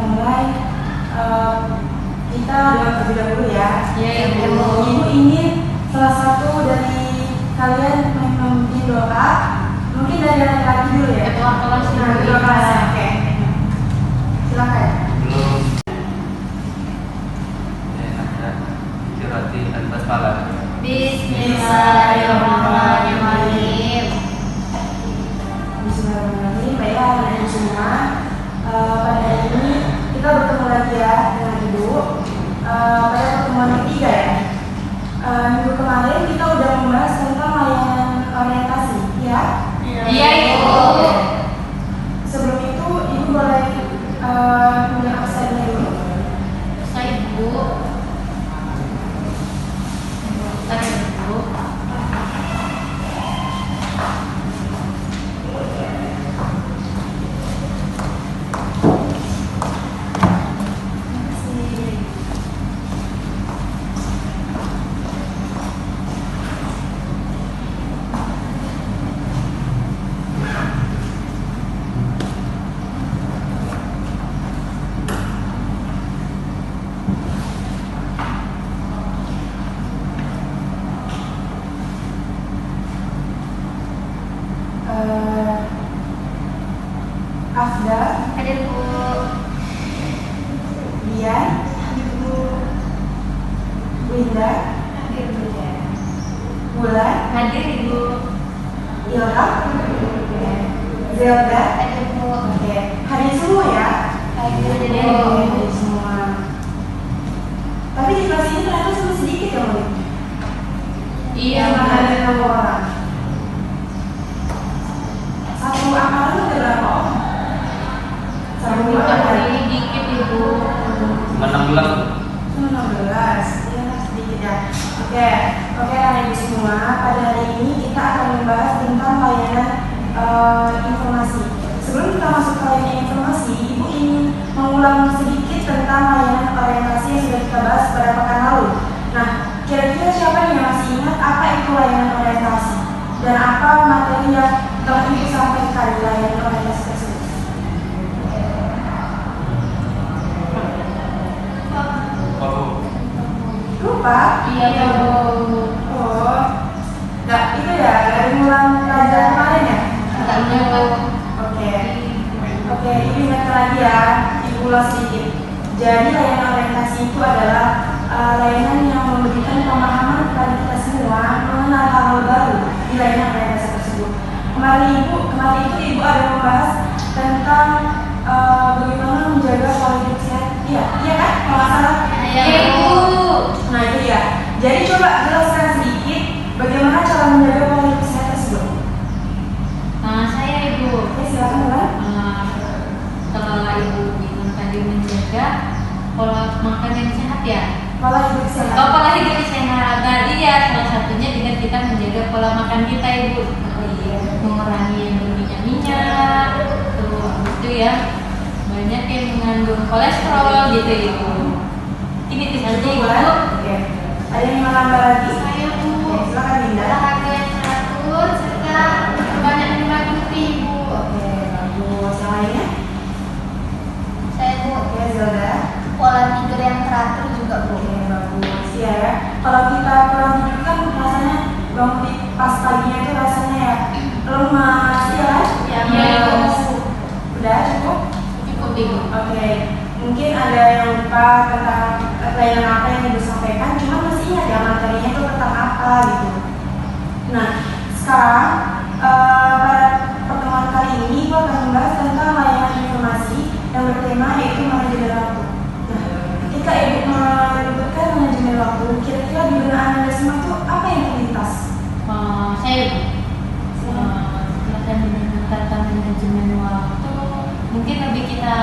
mulai, kita doa terlebih dahulu ya. Iya, Ibu. Ibu ingin salah satu dari kalian memimpin doa, mungkin dari laki-laki dulu ya. Ketua kelas Nah, dulu. ketua kelas. Oke. Silakan. Belum. Ada curhati atas malam. Bismillahirrahmanirrahim. Bismillahirrahmanirrahim. Baiklah, anak-anak semua. Pada hari ini kita bertemu lagi ya dengan Ibu. Pada pertemuan ketiga ya. Minggu kemarin kita udah membahas tentang layanan orientasi, ya? Iya, Ibu. Sebelum itu, Ibu boleh punya absennya dulu. Saya Ibu. Saya Ibu. Afda, Hadir Bu. Dian, Ibu Winda, Hadir Bu. Bulan, Hadir Ibu. Ilham, Zelda. Hadir Bu. Oke, hadir semua ya. Hadir Oke, Bu. hadir semua. Tapi di kelas ini ternyata cuma sedikit ya, Mbak? Iya, Cuma Bu. ada 6 orang. Satu angkatan ada berapa orang? Satu Bukan angkatan. hari ini dikit Ibu. Cuma 16. Cuma 16, ya sedikit ya. Oke anak ibu semua. Pada hari ini kita akan membahas tentang layanan informasi. Sebelum kita masuk ke layanan informasi, ibu ingin mengulang sedikit tentang layanan orientasi yang sudah kita bahas pada pekan lalu. Nah, kira-kira siapa nih yang masih ingat apa itu layanan orientasi dan apa materi yang telah ibu sampaikan di layanan orientasi tersebut? Lupa? Iya, Bu. Oh, nggak itu ya, nggak diulang pelajaran kemarin ya? Enggaknya Bu. Oke, ibu ingat lagi ya, ibu ulas sedikit. Jadi layanan orientasi itu adalah layanan yang memberikan pemahaman kepada kita semua mengenal hal-hal baru di layanan orientasi tersebut. Kemarin itu ibu ada membahas tentang bagaimana menjaga pola hidup sehat. Iya kan? Kalau nggak salah. Iya, Bu. Nah itu ya. Jadi coba jelaskan sedikit bagaimana cara menjaga pola hidup sehat tersebut. Saya Ibu. Oke, silakan Mbak. Setelah Ibu bilang tadi menjaga pola makan yang sehat ya. Pola hidup sehat. Oh, pola hidup yang sehat. Tadi ya salah satunya dengan kita menjaga pola makan kita Ibu. Mengurangi yang berminyak-minyak. Terus itu ya banyak yang mengandung kolesterol gitu Ibu. Ini tuh saja Ibu Ibu. Bulan. Oke. Ada yang mau nambah lagi? Saya Bu. Oke, silakan Dinda. Olahraga yang teratur serta banyak minum air putih Ibu. Oke, bagus. Yang lainnya? Saya Bu. Oke, Zelda. Pola tidur yang teratur juga Bu. Oke, bagus. Iya ya. Kalau kita kurang tidur kan rasanya bangun pas paginya itu rasanya ya lemas ya. Iya, Lemas. Bu. Udah cukup? Cukup Ibu. Oke, mungkin ada yang lupa tentang layanan apa yang ibu sampaikan, cuma masih ingat ya materinya itu tentang apa gitu. Nah, sekarang pada pertemuan kali ini ibu akan membahas tentang layanan informasi yang bertema yaitu manajemen waktu. Nah, ketika ibu menyebutkan manajemen waktu, kira-kira di benak anda semua itu apa yang terlintas? Saya Bu. Setelah dengan tata manajemen waktu, mungkin lebih kita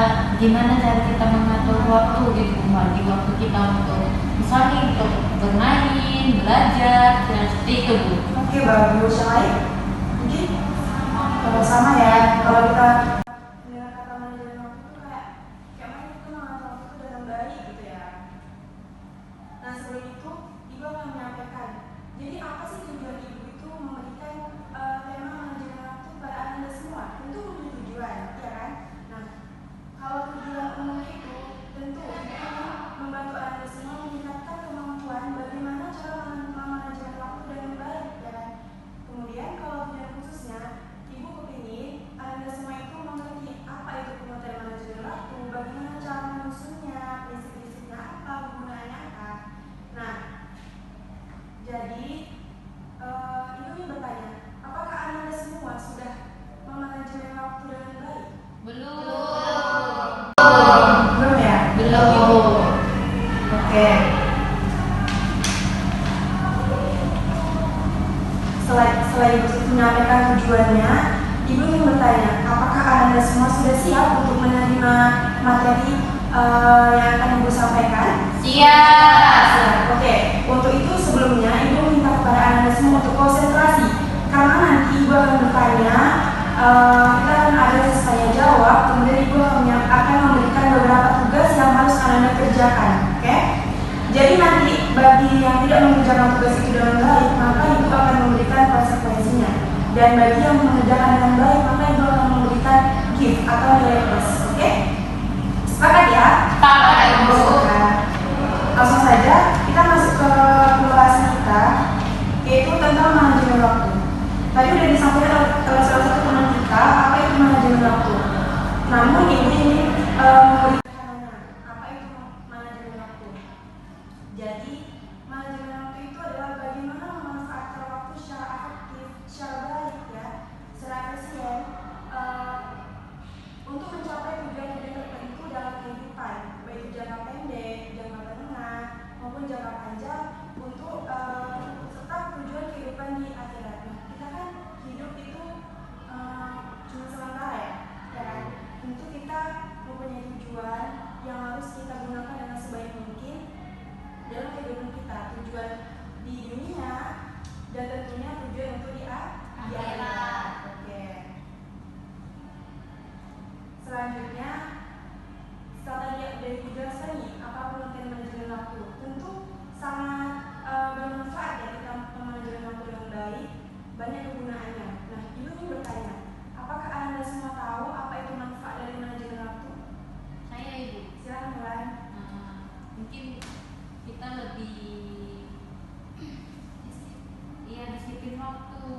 gimana cara kita mengatur waktu gitu, bagi waktu kita untuk misalnya untuk bermain, belajar, dan seperti itu Bu. Oke, bagus. Yang lain? Mungkin kalau sama ya, kalau kita mendengar kata manajemen waktu itu kayak main itu mengatur waktu itu dengan baik gitu ya. Nah, sebelum itu ibu akan menyampaikan. Jadi apa sih tujuan ibu itu memberikan tema manajemen waktu pada anda semua? Tentu memiliki tujuan, ya kan? Nah, kalau tujuan umumnya itu setelah Ibu menyampaikan tujuannya, Ibu ingin bertanya, apakah Anda semua sudah siap untuk menerima materi yang akan Ibu sampaikan? Siap. Oke, untuk itu sebelumnya Ibu minta kepada Anda semua untuk konsentrasi, karena nanti Ibu akan bertanya, kita akan ada sesi tanya jawab, kemudian Ibu akan memberikan beberapa tugas yang harus Anda kerjakan. Oke? Jadi nanti bagi yang tidak mengerjakan tugas itu dengan baik, maka Ibu akan memberikan konsekuensinya. Dan bagi yang mengerjakan dengan baik, maka Ibu akan memberikan gift atau nilai plus. Oke? Sepakat ya? Sepakat, Ibu. Langsung saja kita masuk ke pembahasan kita, yaitu tentang manajemen waktu. Tadi sudah disampaikan oleh salah satu teman kita apa itu manajemen waktu. Namun Ibu ingin memberikan apa itu manajemen waktu. Jadi manajemen waktu itu adalah bagaimana memanfaatkan waktu secara efektif, secara baik ya, secara efisien untuk mencapai tujuan-tujuan tertentu dalam kehidupan, baik jangka pendek, jangka menengah maupun jangka panjang untuk serta tujuan kehidupan di akhirat. Nah, kita kan hidup itu cuma sementara ya kan? Tentu kita mempunyai tujuan yang harus kita gunakan dengan sebaik mungkin dalam kehidupan kita, tujuan di dunia dan tentunya tujuan untuk di akhirat. Oke. Selanjutnya, setelah dari dijelaskan nih apa pengertian manajemen waktu, tentu sangat bermanfaat ya kita memanajemen waktu dengan baik, banyak kegunaannya. Nah, Ibu ingin bertanya, apakah Anda semua tahu apa itu manfaat dari manajemen waktu? Saya, Ibu. Silakan mulai. Mungkin kita lebih disiplin waktu.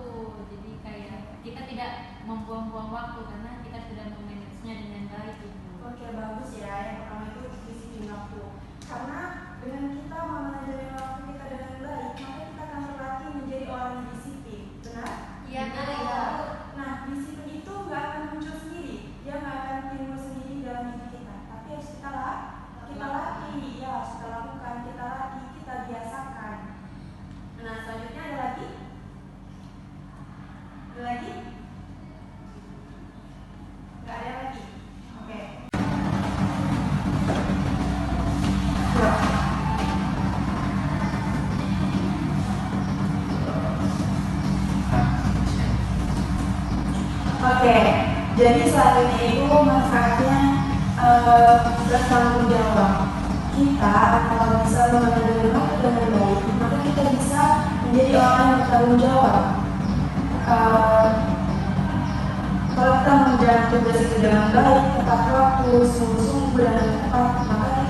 Jadi kayak kita tidak membuang-buang waktu karena kita sudah memanagenya dengan baik, Ibu. Oke, bagus ya. Yang pertama itu disiplin waktu. Karena dengan kita memanajemen waktu kita dengan baik, maka kita akan terlatih menjadi orang yang disiplin. Benar? Iya, benar. Ya. Nah, disiplin itu nggak akan muncul sendiri. Dia nggak akan timbul sendiri dalam hidup kita. Tapi harus kita latih. Ya, harus kita lakukan, kita latih, kita biasakan. Nah, selanjutnya ada lagi? Ada lagi? Nggak ada lagi? Oke. Oke, jadi selanjutnya itu manfaatnya bertanggung jawab. Kita kalau bisa memanajemen waktu dengan baik, maka kita bisa menjadi orang yang bertanggung jawab. Kalau kita menjalankan tugas itu dengan baik, tepat waktu, sungguh-sungguh dan tepat, maka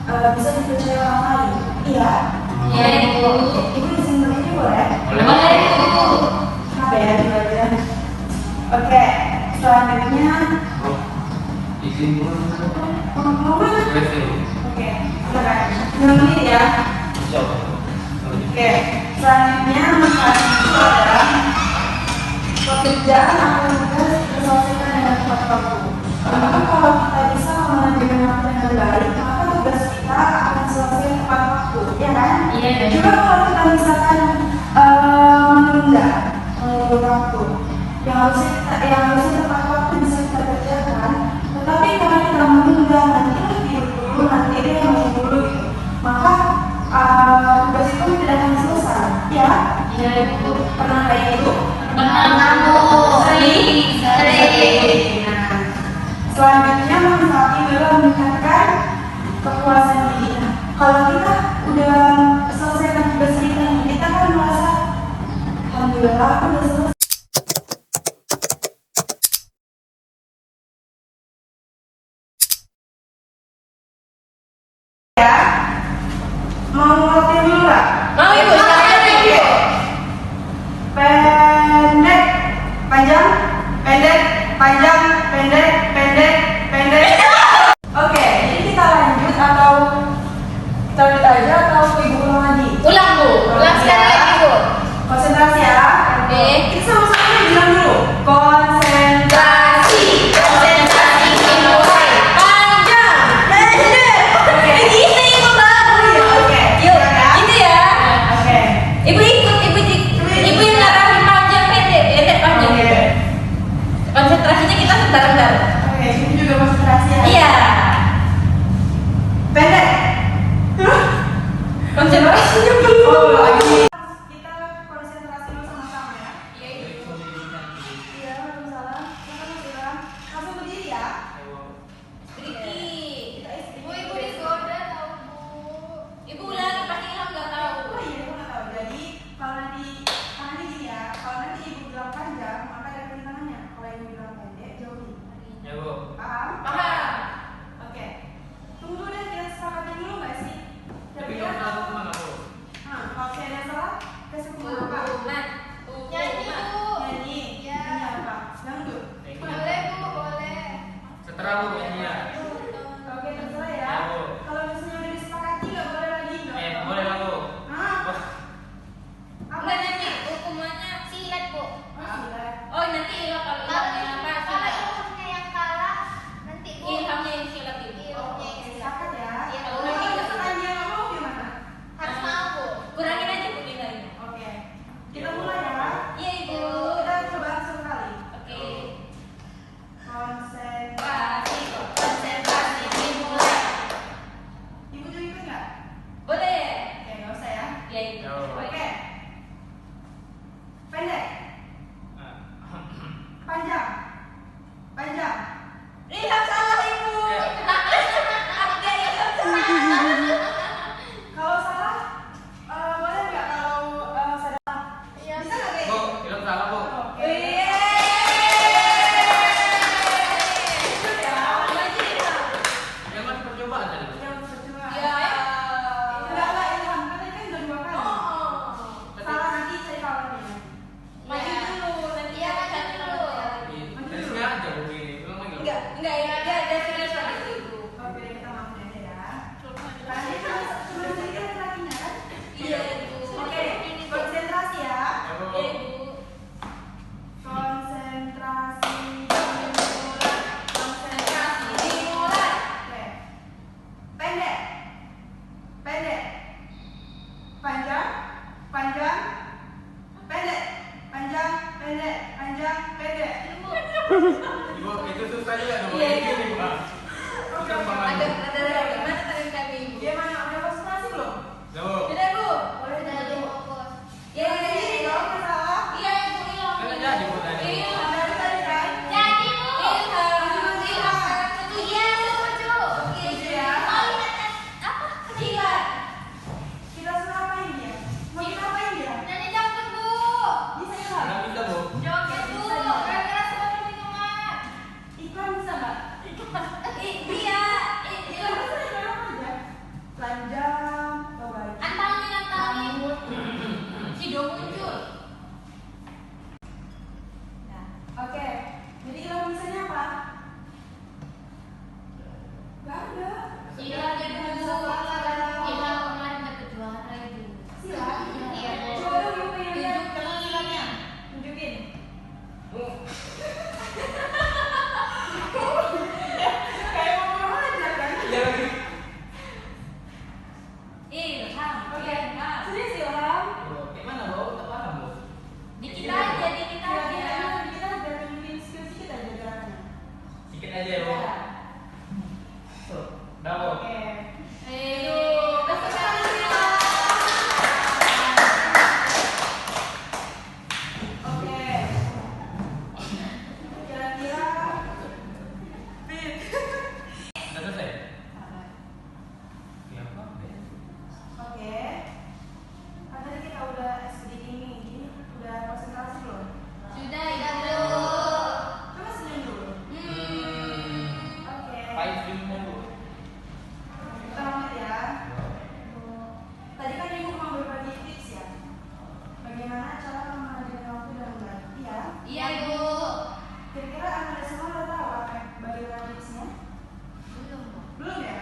kita bisa dipercaya orang lain. Iya? Iya, Ibu. Ibu di sini ini boleh? Boleh, Ibu. Apa ya, aja. Oke, selanjutnya. Izin dulu. Mau mana? Oke, silakan. 5 menit ya. Oke, selanjutnya manfaat itu adalah pekerjaan akan mudah terselesaikan dengan tepat waktu. Maka kalau kita bisa memanajemen waktu dengan baik, maka tugas kita akan selesai tepat waktu, ya kan? Iya. Juga kalau kita misalkan menunda waktu, yang harusnya tepat waktu bisa kita kerjakan, tetapi kalau kita menunda nanti dia masih dulu gitu, maka tugas itu tidak akan selesai, ya? Iya, Ibu. Pernah kayak itu? Pernah, Bu. Sering. Nah, selanjutnya manfaatnya adalah meningkatkan kepuasan diri. Nah, kalau kita udah selesaikan tugas kita kan merasa alhamdulillah aku udah selesai. Ya, mau latihan dulu nggak? Mau, Ibu. Silakan, Ibu. Pendek, panjang, pendek, panjang, pendek, pendek, pendek. Oke, jadi kita lanjut atau kita lanjut aja atau Ibu ulang lagi? Ulang, Bu. Ulang sekali lagi, Bu. Konsentrasi ya. Oke. Kita sama-sama bilang dulu. Konsentrasi. Konsentrasi dimulai. Panjang. Pendek. Oke. Begini, Ibu, bagus. Oke. Yuk, silakan. gitu ya. Oke. itu susah juga dong. Iya, iya. Gini, Pak. Oke, Susah oke. banget. Ada gimana tadi kami? Dia mana? Udah konsentrasi belum? Tuh. Sudah, Bu. Boleh Sudah dulu. fokus. Ya, ini dong masalah. Iya, Ibu Ilham. Kan jadi, Bu, tadi. Iya. Ada tadi kan? Jadi, Bu. Ilham. Iya, setuju. Setuju ya. Oh, ingat apa? Gila. Kita suruh apain dia? Mau kita apain dia? Nyanyi dangdut, Bu. Bisa nggak? Nggak bisa, Bu. Joget, Bu. Gara-gara semua minuman. Iklan bisa nggak? Iya. Iklan bisa iklan apa aja? Telanjang, atau baju? Antangin. Cido muncul. Nah, oke. Jadi iklan bisanya apa? Gak ada. Iya, dia dulu. Kita kemarin dapet juara itu. Silat? Iya. Coba dong Ibu yang lihat kenal silatnya. Tunjukin. Kayak mau ngomong aja kan? Iya lagi. Ilham. Oke. Ilham. Serius Ilham? Tuh, kayak mana, Bu? Tak paham, Bu. Dikit aja, dikit Kita aja. kita udah tunjukin skill sedikit aja gerakannya. Sedikit aja, Bu. Ya. Tuh, udah, Bu. Oke. Tepuk tangan. Oke. Kira-kira Udah selesai? Ya, apa? Oke. Kan tadi kita udah sedikit ini udah konsentrasi belum? Sudah, Ilham. Coba senyum dulu. Oke. Pahit filmnya, Bu. Kita lanjut ya. Tadi kan Ibu mau berbagi tips ya. Bagaimana cara menghabiskan waktu dengan baik? Iya. Iya, Ibu. Kira-kira Anda semua udah tahu apa bagaimana tipsnya? Belum, Bu. Belum ya?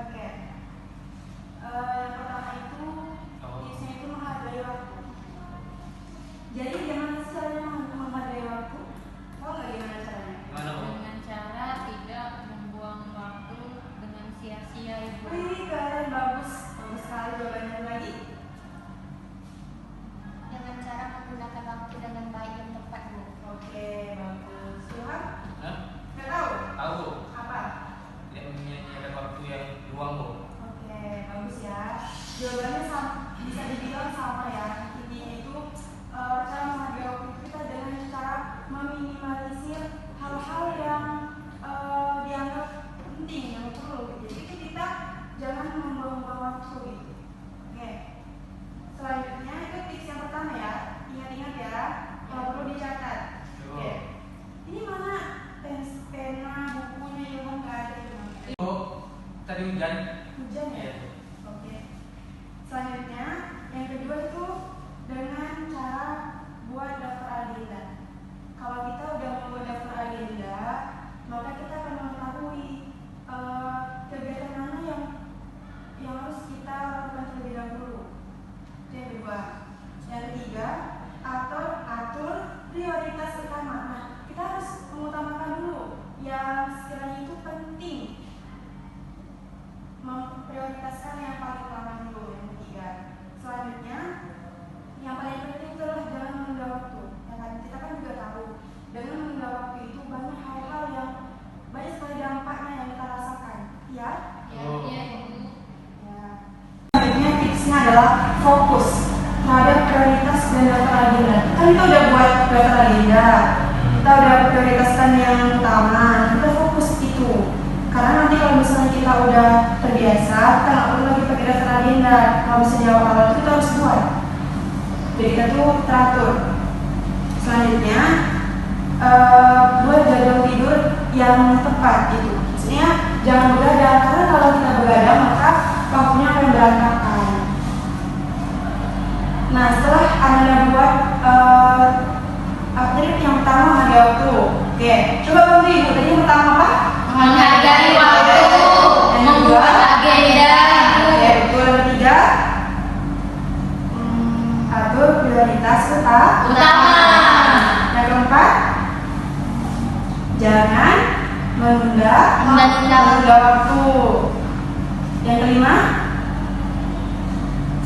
Oke. Yang pertama itu tipsnya itu menghargai waktu. Jadi gimana sih caranya menghargai waktu? Tahu nggak gimana caranya? Gimana, Bu? Dengan cara tidak membuang waktu dengan sia-sia, Ibu. Wih, keren, bagus sekali jawabannya lagi. Dengan cara menggunakan waktu dengan baik dan tepat, Bu. Oke, bagus. Tuhan, Hah? nggak tahu Tahu, Bu. apa? Tidak menyediakan waktu yang luang, Bu. Oke, bagus ya. Jawabannya bisa dibilang sama ya. Intinya itu cara menghargai waktu kita dengan cara meminimalisir hal-hal yang dianggap penting, yang perlu. Jadi kita jangan membuang-buang waktu gitu. Oke. Selanjutnya itu tips yang pertama ya. Ingat-ingat ya, kalau perlu dicatat. Oke. Ini mana pena, bukunya yang nggak ada itu. Bu, tadi hujan. Hujan ya? Iya. Oke. Selanjutnya, yang kedua itu dengan cara buat daftar agenda. Kalau kita udah membuat daftar agenda, maka kita akan mengetahui kegiatan mana yang harus kita lakukan terlebih dahulu. Itu yang kedua. Yang ketiga, atur prioritas utama. Nah, kita harus mengutamakan dulu yang sekiranya itu penting. Memprioritaskan yang paling utama dulu. Yang ketiga. Selanjutnya, yang paling penting adalah jangan menunda waktu. Ya kan? Kita kan juga tahu dengan menunda waktu itu banyak hal-hal yang banyak sekali dampaknya yang kita rasakan. Ya? Iya, Ibu. Ya. Selanjutnya tipsnya adalah fokus terhadap prioritas dan daftar agenda. Kan kita udah buat daftar agenda, kita udah prioritaskan yang utama, kita fokus itu. Karena nanti kalau misalnya kita udah terbiasa, kita nggak perlu lagi pakai daftar agenda. Kalau bisa di awal itu kita harus buat. Jadi kita tuh teratur. Selanjutnya, buat jadwal tidur yang tepat gitu. Maksudnya jangan begadang, karena kalau kita begadang maka waktunya akan berantakan. Nah, setelah Anda buat tip yang pertama menghargai waktu. Oke, coba bantu Ibu. Tadi yang pertama apa? Menghargai waktu, Yang kedua? membuat agenda. Oke, betul. Yang ketiga, atur prioritas Utama. Yang keempat, jangan menunda waktu. Yang kelima,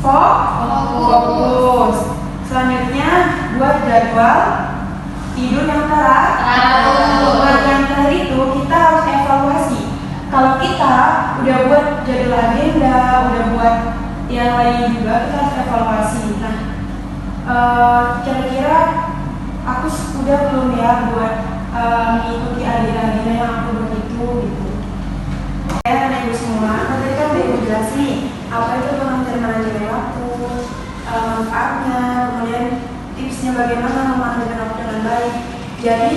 fokus. Selanjutnya, buat jadwal Tidur yang teratur. Nah, yang terakhir itu kita harus evaluasi. Kalau kita udah buat jadwal agenda, udah buat yang lain juga, kita harus evaluasi. Nah, kira-kira aku udah belum ya buat mengikuti agenda-agenda yang aku buat itu gitu. Ya, ibu semua, tadi kan udah ibu jelas nih apa itu manajemen waktu, manfaatnya, kemudian tipsnya bagaimana memanajemen waktu dengan baik. Jadi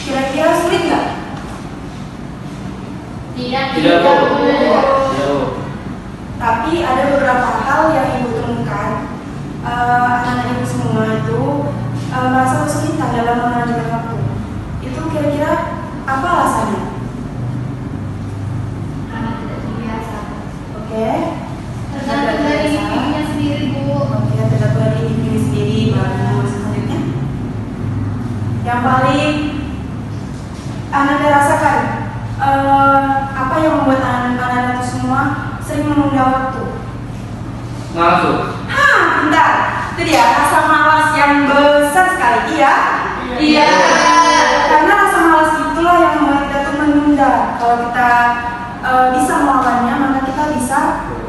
kira-kira sulit nggak? Tidak. Tapi ada beberapa hal yang ibu temukan, anak-anak ibu semua itu merasa kesulitan dalam memanajemen waktu. Itu kira-kira apa alasannya? Karena tidak terbiasa. Oke. Tergantung dari dirinya sendiri, Bu. Oke, tergantung dari diri sendiri. Bagus. Selanjutnya, yang paling Anda rasakan, apa yang membuat anak-anak itu semua sering menunda waktu? Ngantuk. Bentar. Itu dia rasa malas yang besar sekali. Iya. Karena rasa malas itulah yang membuat kita tuh menunda. Kalau kita bisa melawannya, maka kita bisa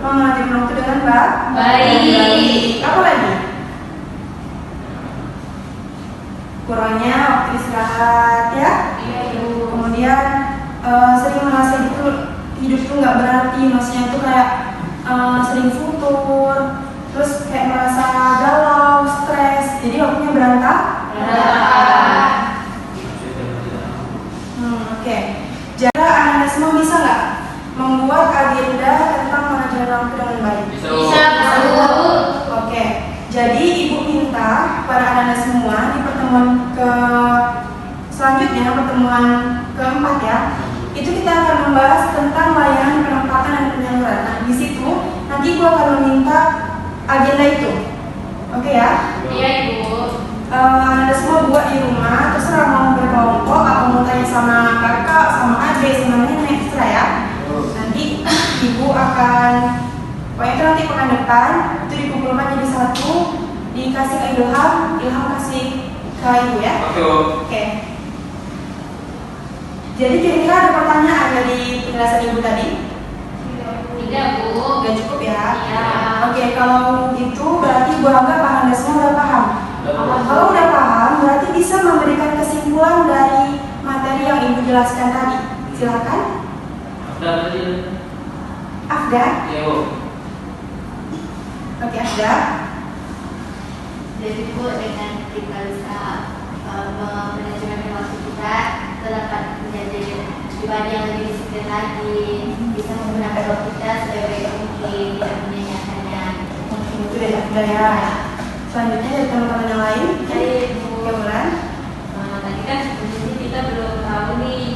mengatur waktu dengan baik. Apa lagi? Kurangnya waktu istirahat ya. Iya, Ibu. Kemudian sering merasa hidup tuh nggak berarti, maksudnya tuh kayak sering futur, terus kayak merasa galau, stres, jadi waktunya berantakan. Oke. Jadi Anda semua bisa nggak membuat agenda tentang manajemen waktu dengan baik? Bisa. Bu. Oke. Jadi ibu minta pada Anda semua di pertemuan selanjutnya, pertemuan keempat ya, itu kita akan membahas tentang layanan penempatan dan penyaluran. Nah, di situ nanti ibu akan meminta agenda itu. Oke ya? Iya, Ibu. Anda semua buat di rumah, terserah mau berkelompok atau mau tanya sama kakak, sama adik, sama nenek, terserah ya. Nanti ibu akan, pokoknya itu nanti pekan depan, itu dikumpulkan jadi satu, dikasih ke Ilham kasih ke ibu ya. Oke. Jadi kira-kira ada pertanyaan dari penjelasan ibu tadi? Tidak, Bu. Udah cukup ya? Iya. Oke, kalau gitu berarti ibu anggap Anda semua udah paham. Kalau udah paham, berarti bisa memberikan kesimpulan dari materi yang ibu jelaskan tadi. Silakan. Afda. Oke, Afda. Jadi, Bu, dengan kita bisa manajemen waktu kita dapat menjadi pribadi yang lebih disiplin lagi, bisa menggunakan waktu kita sebaik mungkin, tidak menyanyiakannya. Itu dari Afda ya. Selanjutnya dari teman-teman yang lain. Jadi, Bu, Kemudian tadi kan sebelumnya kita belum tahu nih.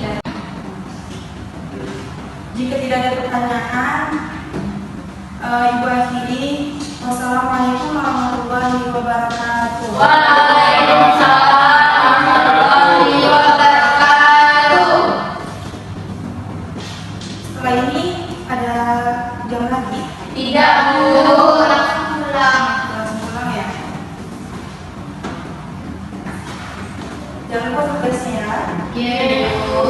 jika tidak ada pertanyaan, ibu akhiri. Wassalamualaikum warahmatullahi wabarakatuh. Waalaikumsalam warahmatullahi wabarakatuh. Setelah ini ada jam lagi. Tidak, Bu, langsung pulang. Langsung pulang ya. Jangan lupa tugasnya ya. Oke, Bu.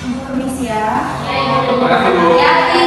Ibu permisi ya. Ya, Ibu. Terima kasih, Bu. Hati-hati.